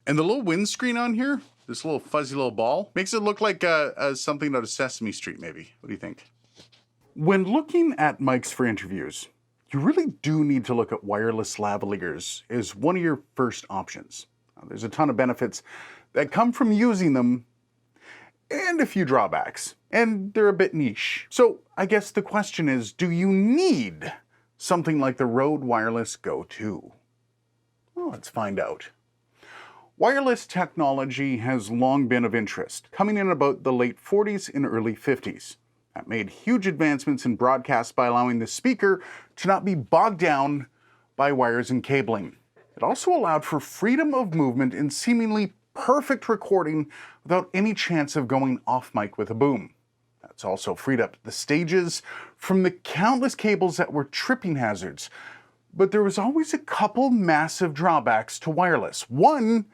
And the little windscreen on here, this little fuzzy little ball, makes it look like something out of Sesame Street, maybe. What do you think? When looking at mics for interviews, you really do need to look at wireless lavaliers as one of your first options. There's a ton of benefits that come from using them and a few drawbacks, and they're a bit niche. So I guess the question is, do you need something like the Rode Wireless Go 2? Well, let's find out. Wireless technology has long been of interest, coming in about the late 40s and early 50s. That made huge advancements in broadcast by allowing the speaker to not be bogged down by wires and cabling. It also allowed for freedom of movement and seemingly perfect recording without any chance of going off mic with a boom. That's also freed up the stages from the countless cables that were tripping hazards. But there was always a couple massive drawbacks to wireless. One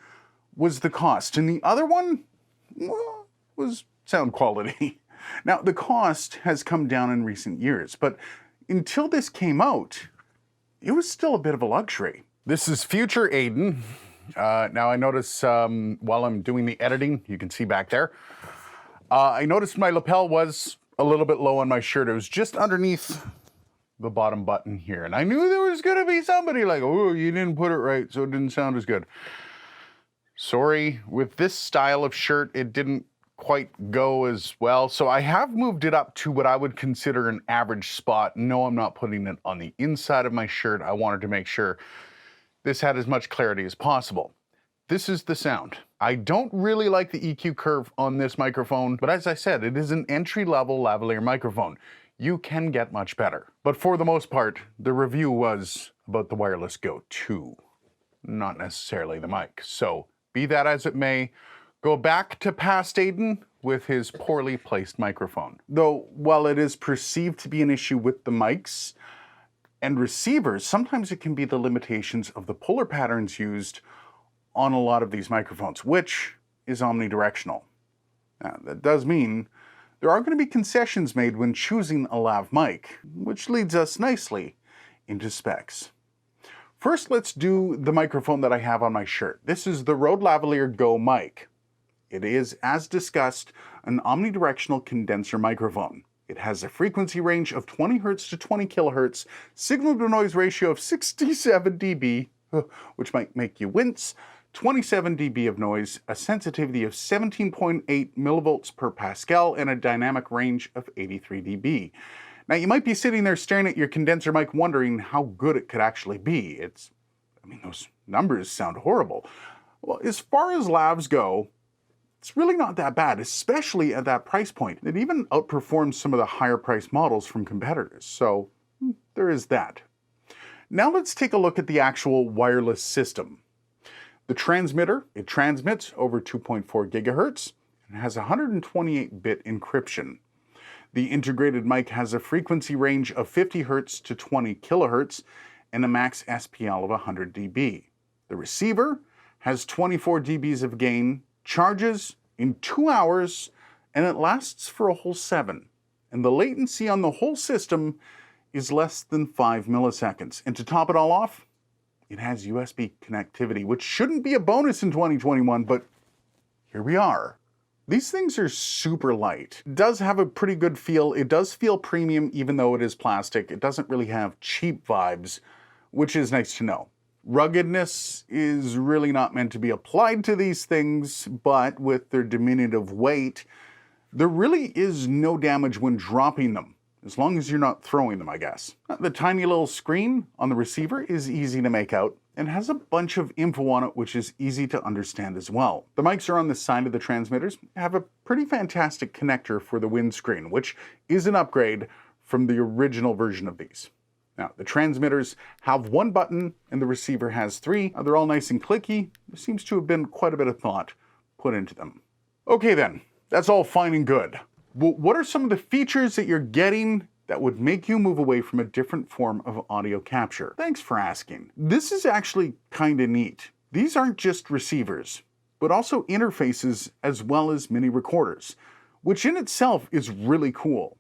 was the cost, and the other one, well, was sound quality. Now, the cost has come down in recent years, but until this came out, it was still a bit of a luxury. This is future Aiden. Now I notice while I'm doing the editing, you can see back there, I noticed my lapel was a little bit low on my shirt. It was just underneath the bottom button here. And I knew there was gonna be somebody like, oh, you didn't put it right, so it didn't sound as good. Sorry, with this style of shirt, it didn't quite go as well. So I have moved it up to what I would consider an average spot. No, I'm not putting it on the inside of my shirt. I wanted to make sure this had as much clarity as possible. This is the sound. I don't really like the EQ curve on this microphone, but as I said, it is an entry-level lavalier microphone. You can get much better. But for the most part, the review was about the Wireless Go 2, not necessarily the mic. So be that as it may, go back to past Aiden with his poorly placed microphone. Though, while it is perceived to be an issue with the mics and receivers, sometimes it can be the limitations of the puller patterns used on a lot of these microphones, which is omnidirectional. Now, that does mean there are going to be concessions made when choosing a lav mic, which leads us nicely into specs. First, let's do the microphone that I have on my shirt. This is the Rode Lavalier Go mic. It is, as discussed, an omnidirectional condenser microphone. It has a frequency range of 20 Hz to 20 kHz, signal-to-noise ratio of 67 dB, which might make you wince, 27 dB of noise, a sensitivity of 17.8 millivolts per Pascal, and a dynamic range of 83 dB. Now, you might be sitting there staring at your condenser mic wondering how good it could actually be. Those numbers sound horrible. Well, as far as lavs go, it's really not that bad, especially at that price point. It even outperforms some of the higher priced models from competitors, so there is that. Now let's take a look at the actual wireless system. The transmitter, it transmits over 2.4 gigahertz and has 128-bit encryption. The integrated mic has a frequency range of 50 Hz to 20 kHz and a max SPL of 100 dB. The receiver has 24 dBs of gain, charges in 2 hours, and it lasts for a whole 7. And the latency on the whole system is less than 5 milliseconds. And to top it all off, it has USB connectivity, which shouldn't be a bonus in 2021, but here we are. These things are super light. It does have a pretty good feel. It does feel premium even though it is plastic. It doesn't really have cheap vibes, which is nice to know. Ruggedness is really not meant to be applied to these things, but with their diminutive weight, there really is no damage when dropping them, as long as you're not throwing them, I guess. The tiny little screen on the receiver is easy to make out and has a bunch of info on it, which is easy to understand as well. The mics are on the side of the transmitters, have a pretty fantastic connector for the windscreen, which is an upgrade from the original version of these. Now, the transmitters have one button and the receiver has 3. They're all nice and clicky. There seems to have been quite a bit of thought put into them. Okay then, that's all fine and good. But what are some of the features that you're getting that would make you move away from a different form of audio capture? Thanks for asking. This is actually kind of neat. These aren't just receivers, but also interfaces as well as mini recorders, which in itself is really cool.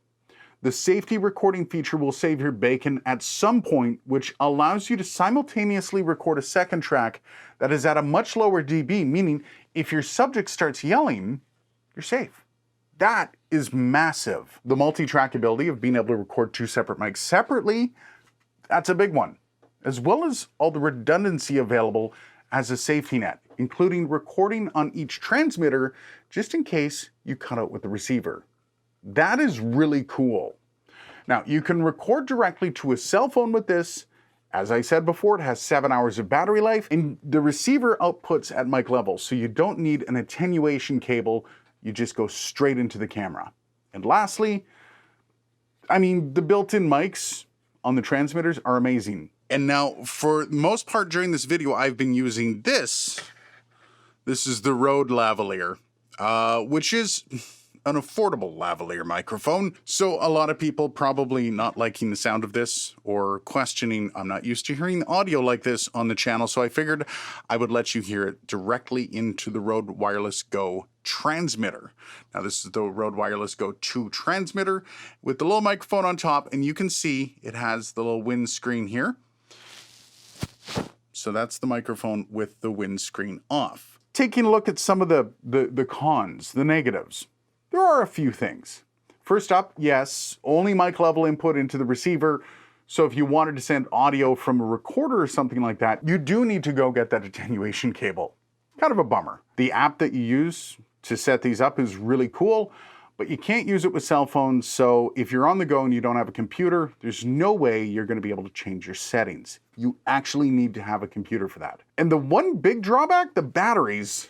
The safety recording feature will save your bacon at some point, which allows you to simultaneously record a second track that is at a much lower dB, meaning if your subject starts yelling, you're safe. That is massive. The multi-track ability of being able to record two separate mics separately, that's a big one, as well as all the redundancy available as a safety net, including recording on each transmitter just in case you cut out with the receiver. That is really cool. Now, you can record directly to a cell phone with this. As I said before, it has 7 hours of battery life, and the receiver outputs at mic level, so you don't need an attenuation cable. You just go straight into the camera. And lastly, the built-in mics on the transmitters are amazing. And now, for the most part during this video, I've been using this. This is the Rode lavalier, which is an affordable lavalier microphone. So a lot of people probably not liking the sound of this or questioning, I'm not used to hearing audio like this on the channel. So I figured I would let you hear it directly into the Rode Wireless Go transmitter. Now this is the Rode Wireless Go 2 transmitter with the little microphone on top, and you can see it has the little windscreen here. So that's the microphone with the windscreen off. Taking a look at some of the cons, the negatives. There are a few things. First up, yes, only mic level input into the receiver. So if you wanted to send audio from a recorder or something like that, you do need to go get that attenuation cable. Kind of a bummer. The app that you use to set these up is really cool, but you can't use it with cell phones. So if you're on the go and you don't have a computer, there's no way you're going to be able to change your settings. You actually need to have a computer for that. And the one big drawback, the batteries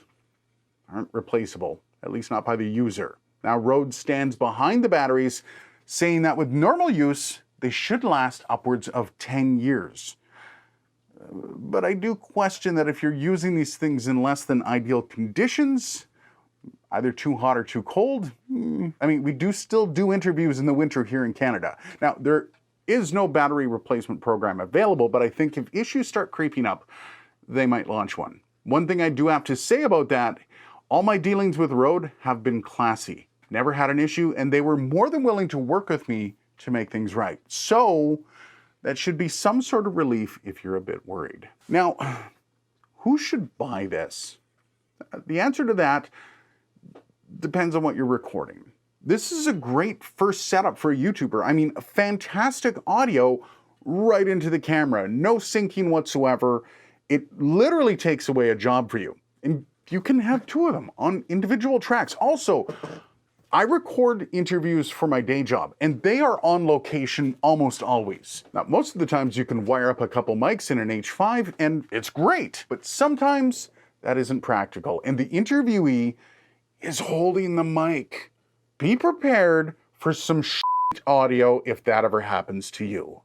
aren't replaceable, at least not by the user. Now, Rode stands behind the batteries, saying that with normal use, they should last upwards of 10 years. But I do question that if you're using these things in less than ideal conditions, either too hot or too cold, we do still do interviews in the winter here in Canada. Now, there is no battery replacement program available, but I think if issues start creeping up, they might launch one. One thing I do have to say about that, all my dealings with Rode have been classy. Never had an issue, and they were more than willing to work with me to make things right. So that should be some sort of relief if you're a bit worried. Now, who should buy this? The answer to that depends on what you're recording. This is a great first setup for a YouTuber. Fantastic audio right into the camera, no syncing whatsoever. It literally takes away a job for you. And you can have two of them on individual tracks. Also, I record interviews for my day job, and they are on location almost always. Now, most of the times you can wire up a couple mics in an H5, and it's great. But sometimes that isn't practical, and the interviewee is holding the mic. Be prepared for some shit audio if that ever happens to you.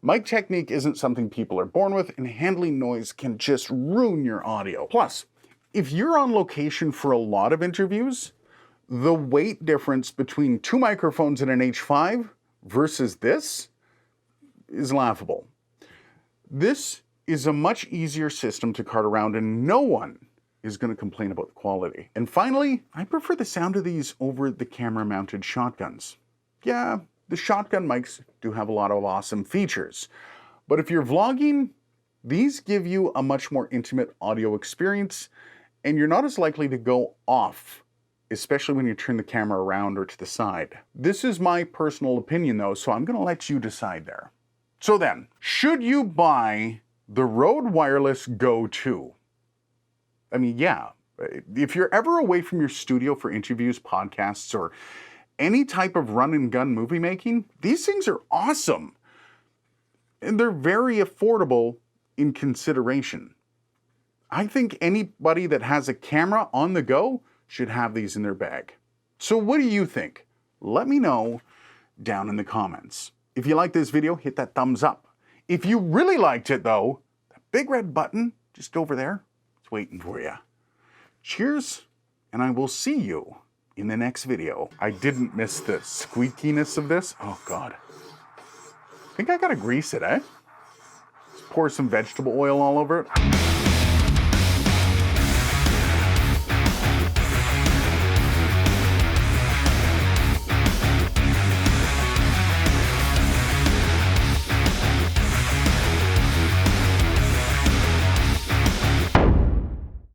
Mic technique isn't something people are born with, and handling noise can just ruin your audio. Plus, if you're on location for a lot of interviews, the weight difference between two microphones in an H5 versus this is laughable. This is a much easier system to cart around, and no one is going to complain about the quality. And finally, I prefer the sound of these over the camera-mounted shotguns. Yeah, the shotgun mics do have a lot of awesome features, but if you're vlogging, these give you a much more intimate audio experience, and you're not as likely to go off, especially when you turn the camera around or to the side. This is my personal opinion though, so I'm gonna let you decide there. So then, should you buy the Rode Wireless Go 2? Yeah, if you're ever away from your studio for interviews, podcasts, or any type of run and gun movie making, these things are awesome. And they're very affordable in consideration. I think anybody that has a camera on the go should have these in their bag. So what do you think? Let me know down in the comments. If you like this video, hit that thumbs up. If you really liked it though, that big red button just over there, it's waiting for you. Cheers, and I will see you in the next video. I didn't miss the squeakiness of this. Oh God. I think I gotta grease it, eh? Just pour some vegetable oil all over it.